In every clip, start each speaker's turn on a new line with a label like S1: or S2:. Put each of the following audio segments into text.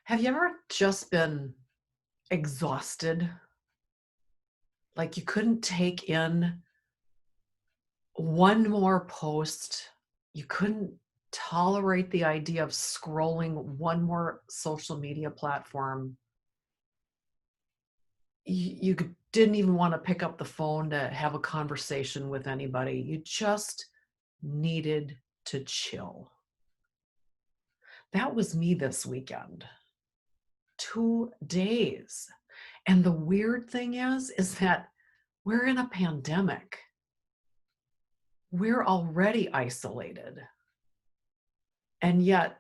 S1: Have you ever just been exhausted? Like you couldn't take in one more post. You couldn't tolerate the idea of scrolling one more social media platform. You didn't even want to pick up the phone to have a conversation with anybody. You just needed to chill. That was me this weekend. 2 days. And the weird thing is that we're in a pandemic. We're already isolated. And yet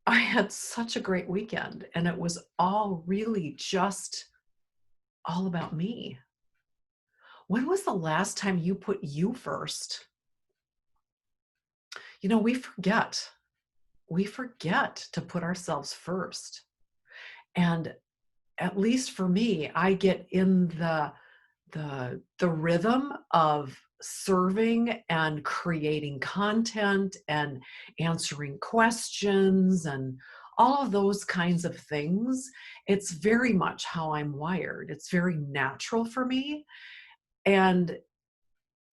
S1: I had such a great weekend, and it was all really just all about me. When was the last time you put you first? We forget. We forget to put ourselves first. And at least for me, I get in the rhythm of serving and creating content and answering questions and all of those kinds of things. It's very much how I'm wired. It's very natural for me. And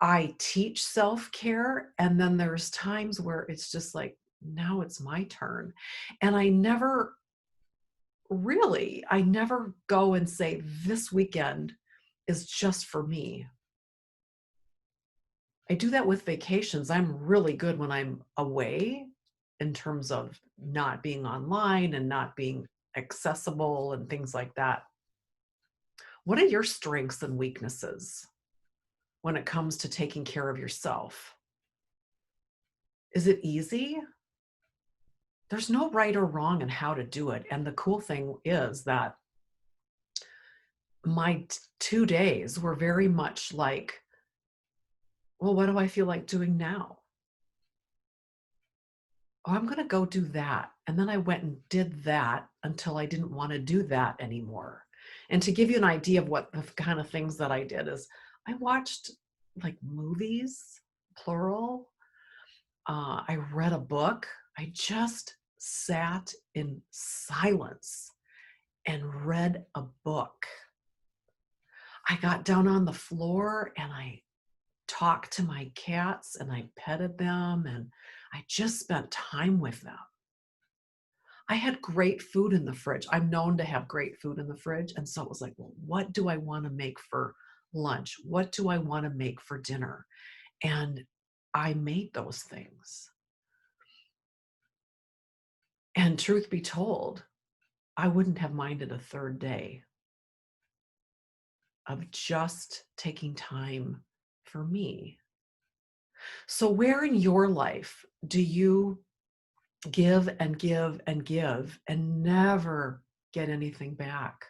S1: I teach self-care, and then there's times where it's just like, now it's my turn. And I never go and say, this weekend is just for me. I do that with vacations. I'm really good when I'm away in terms of not being online and not being accessible and things like that. What are your strengths and weaknesses when it comes to taking care of yourself? Is it easy? There's no right or wrong in how to do it. And the cool thing is that my 2 days were very much like, well, what do I feel like doing now? Oh, I'm going to go do that. And then I went and did that until I didn't want to do that anymore. And to give you an idea of what the kind of things that I did is I watched like movies, plural. I read a book. I just sat in silence and read a book. I got down on the floor and I talked to my cats and I petted them and I just spent time with them. I had great food in the fridge. I'm known to have great food in the fridge. And so it was like, well, what do I want to make for lunch? What do I want to make for dinner? And I made those things. And truth be told, I wouldn't have minded a third day of just taking time for me. So, where in your life do you give and give and give and never get anything back?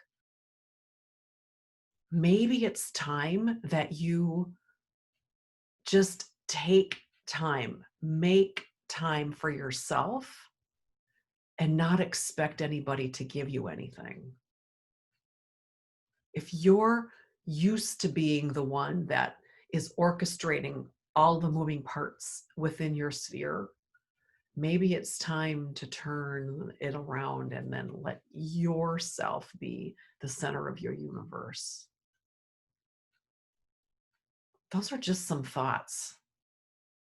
S1: Maybe it's time that you just take time, make time for yourself and not expect anybody to give you anything. If you're used to being the one that is orchestrating all the moving parts within your sphere, maybe it's time to turn it around and then let yourself be the center of your universe. Those are just some thoughts.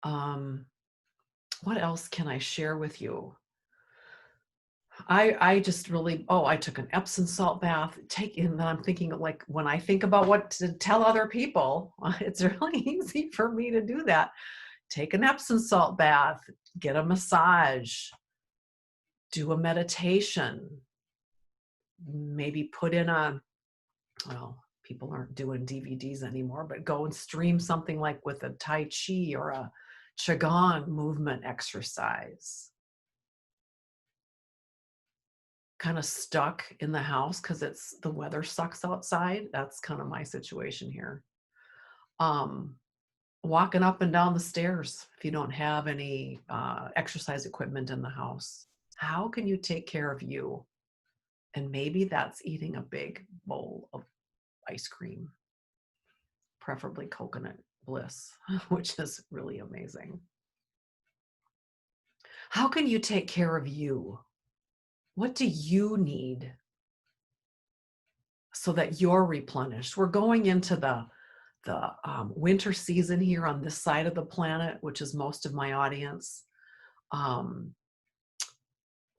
S1: Um, what else can I share with you? I just really, I took an Epsom salt bath. And then I'm thinking like when I think about what to tell other people, it's really easy for me to do that. Take an Epsom salt bath, get a massage, do a meditation, maybe put in well, people aren't doing DVDs anymore, but go and stream something like with a Tai Chi or a Qigong movement exercise. Kind of stuck in the house because the weather sucks outside. That's kind of my situation here. Um, Walking up and down the stairs if you don't have any exercise equipment in the house. How can you take care of you? And maybe that's eating a big bowl of ice cream, preferably coconut bliss, which is really amazing. How can you take care of you What do you need so that you're replenished? We're going into the winter season here on this side of the planet, which is most of my audience. Um,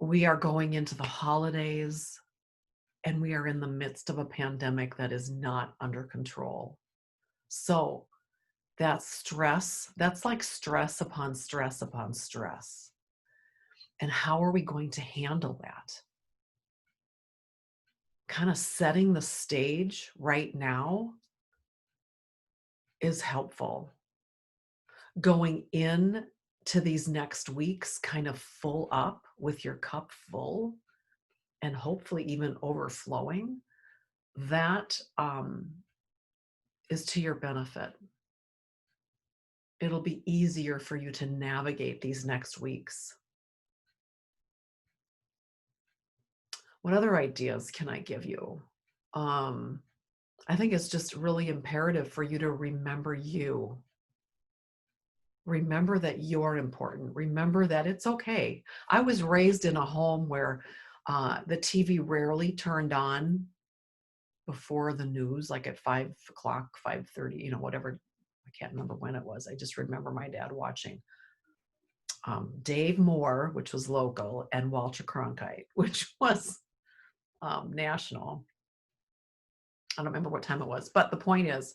S1: we are going into the holidays, and we are in the midst of a pandemic that is not under control. So that's stress. That's like stress upon stress upon stress. And how are we going to handle that? Kind of setting the stage right now is helpful. Going in to these next weeks kind of full up with your cup full and hopefully even overflowing, that is to your benefit. It'll be easier for you to navigate these next weeks. What other ideas can I give you? Um, I think it's just really imperative for you to remember you. Remember that you're important. Remember that it's okay. I was raised in a home where the TV rarely turned on before the news, like at 5 o'clock, 5:30, whatever. I can't remember when it was. I just remember my dad watching Dave Moore, which was local, and Walter Cronkite, which was national. I don't remember what time it was, but the point is,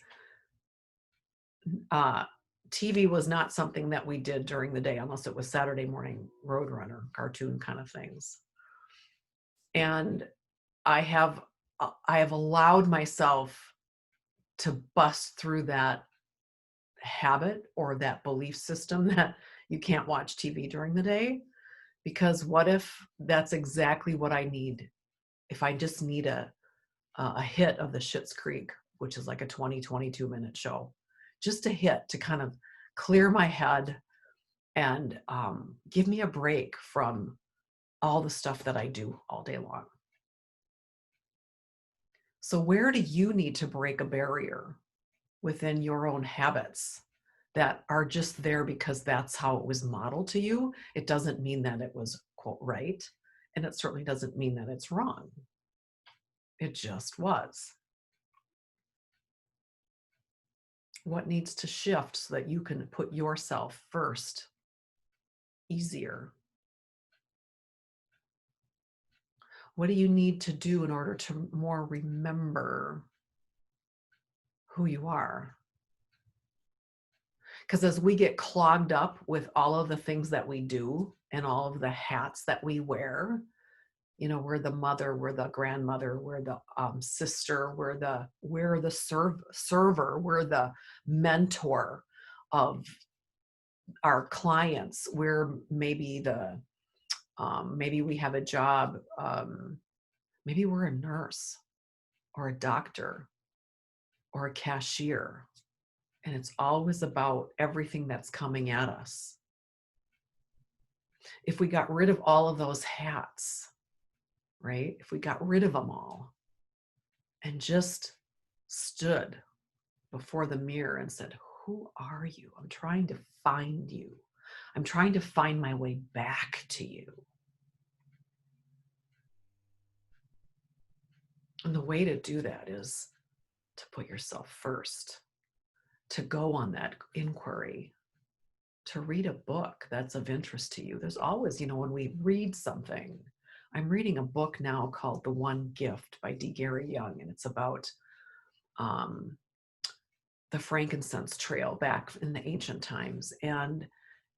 S1: uh, TV was not something that we did during the day unless it was Saturday morning Roadrunner cartoon kind of things. And I have allowed myself to bust through that habit or that belief system that you can't watch TV during the day, because what if that's exactly what I need? If I just need a hit of the Schitt's Creek, which is like a 22-minute show, just a hit to kind of clear my head and give me a break from all the stuff that I do all day long. So where do you need to break a barrier within your own habits that are just there because that's how it was modeled to you? It doesn't mean that it was, quote, right. And it certainly doesn't mean that it's wrong. It just was. What needs to shift so that you can put yourself first easier? What do you need to do in order to more remember who you are? Because as we get clogged up with all of the things that we do and all of the hats that we wear, we're the mother, we're the grandmother, we're the sister, we're the server, we're the mentor of our clients. We're maybe maybe we have a job, maybe we're a nurse or a doctor or a cashier, and it's always about everything that's coming at us. If we got rid of all of those hats, right? If we got rid of them all and just stood before the mirror and said, "Who are you? I'm trying to find you. I'm trying to find my way back to you." And the way to do that is to put yourself first, to go on that inquiry, to read a book that's of interest to you. There's always, when we read something, I'm reading a book now called The One Gift by D. Gary Young, and it's about the frankincense trail back in the ancient times. And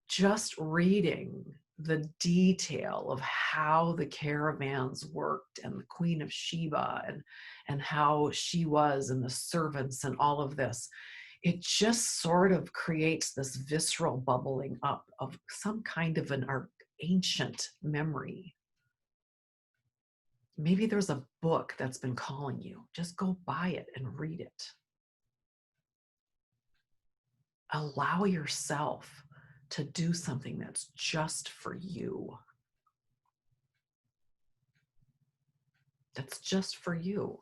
S1: just reading the detail of how the caravans worked and the Queen of Sheba and how she was and the servants and all of this, it just sort of creates this visceral bubbling up of some kind of an ancient memory. Maybe there's a book that's been calling you. Just go buy it and read it. Allow yourself to do something that's just for you. That's just for you.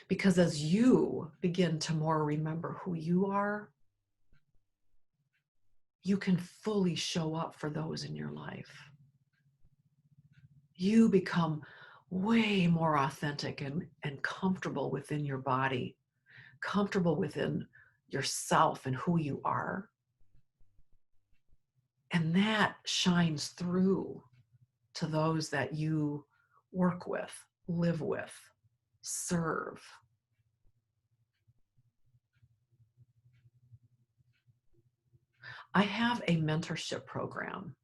S1: Because as you begin to more remember who you are, you can fully show up for those in your life. You become way more authentic and comfortable within your body, comfortable within yourself and who you are. And that shines through to those that you work with, live with, serve. I have a mentorship program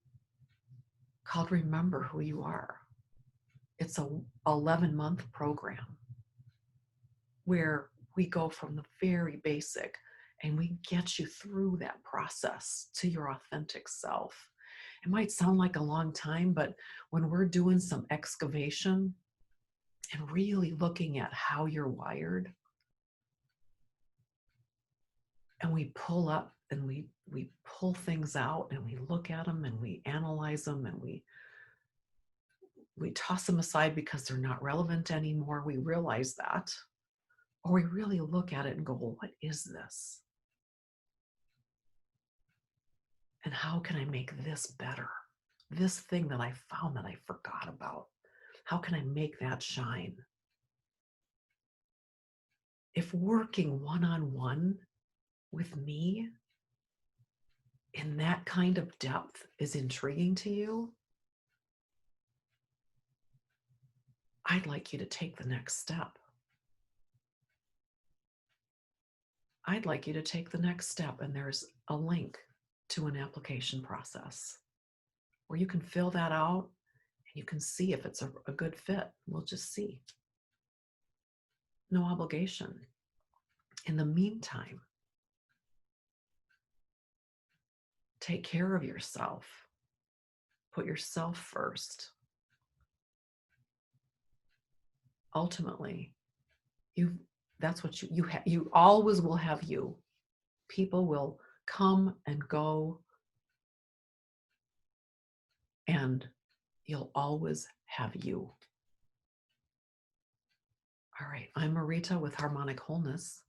S1: called Remember Who You Are. It's a 11-month program where we go from the very basic and we get you through that process to your authentic self. It might sound like a long time, but when we're doing some excavation and really looking at how you're wired, and we pull up and we pull things out and we look at them and we analyze them and we toss them aside because they're not relevant anymore. We realize that. Or we really look at it and go, well, what is this? And how can I make this better? This thing that I found that I forgot about, how can I make that shine? If working one-on-one with me in that kind of depth is intriguing to you, I'd like you to take the next step. I'd like you to take the next step, and there's a link to an application process where you can fill that out and you can see if it's a good fit. We'll just see. No obligation. In the meantime, take care of yourself. Put yourself first. Ultimately, that's what you always will have you. People will come and go, and you'll always have you. All right, I'm Marita with Harmonic Wholeness.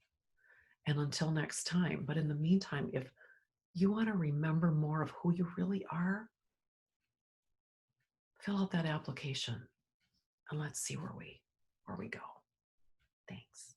S1: And until next time, but in the meantime, if you want to remember more of who you really are, fill out that application and let's see where we go. Thanks.